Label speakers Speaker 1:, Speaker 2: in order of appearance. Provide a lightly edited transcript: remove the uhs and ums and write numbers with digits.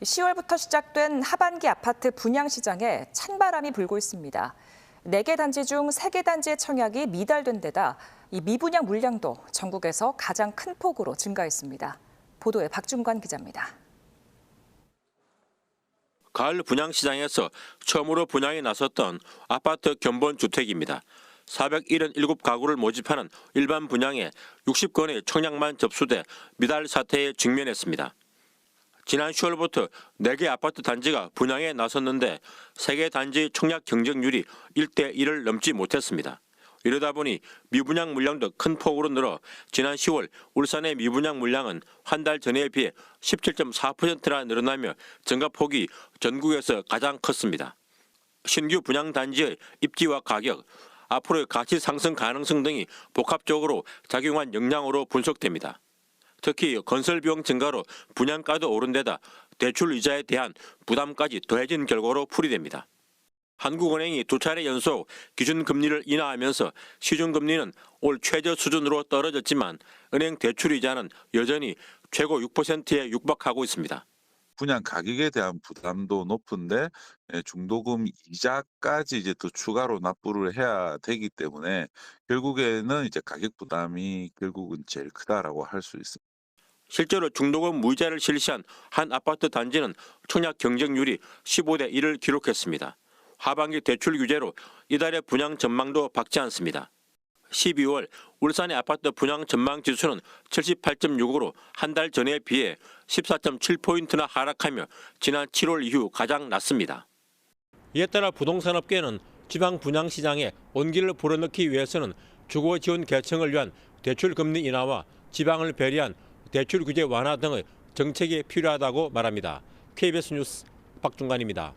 Speaker 1: 10월부터 시작된 하반기 아파트 분양 시장에 찬바람이 불고 있습니다. 4개 단지 중 3개 단지의 청약이 미달된 데다 이 미분양 물량도 전국에서 가장 큰 폭으로 증가했습니다. 보도에 박준관 기자입니다.
Speaker 2: 가을 분양 시장에서 처음으로 분양에 나섰던 아파트 견본주택입니다. 477가구를 모집하는 일반 분양에 60건의 청약만 접수돼 미달 사태에 직면했습니다. 지난 10월부터 4개 아파트 단지가 분양에 나섰는데 3개 단지 청약 경쟁률이 1대1을 넘지 못했습니다. 이러다 보니 미분양 물량도 큰 폭으로 늘어 지난 10월 울산의 미분양 물량은 한 달 전에 비해 17.4%나 늘어나며 증가폭이 전국에서 가장 컸습니다. 신규 분양 단지의 입지와 가격, 앞으로의 가치 상승 가능성 등이 복합적으로 작용한 영향으로 분석됩니다. 특히 건설 비용 증가로 분양가도 오른 데다 대출 이자에 대한 부담까지 더해진 결과로 풀이됩니다. 한국은행이 2차례 연속 기준금리를 인하하면서 시중금리는 올 최저 수준으로 떨어졌지만 은행 대출 이자는 여전히 최고 6%에 육박하고 있습니다.
Speaker 3: 분양 가격에 대한 부담도 높은데 중도금 이자까지 이제 또 추가로 납부를 해야 되기 때문에 결국에는 이제 가격 부담이 결국은 제일 크다라고 할 수 있습니다.
Speaker 2: 실제로 중도금 무이자를 실시한 한 아파트 단지는 청약 경쟁률이 15대1을 기록했습니다. 하반기 대출 규제로 이달의 분양 전망도 밝지 않습니다. 12월 울산의 아파트 분양 전망 지수는 78.6으로 한 달 전에 비해 14.7포인트나 하락하며 지난 7월 이후 가장 낮습니다. 이에 따라 부동산업계는 지방 분양 시장에 온기를 불어넣기 위해서는 주거 지원 계층을 위한 대출 금리 인하와 지방을 배려한 대출 규제 완화 등의 정책이 필요하다고 말합니다. KBS 뉴스 박준관입니다.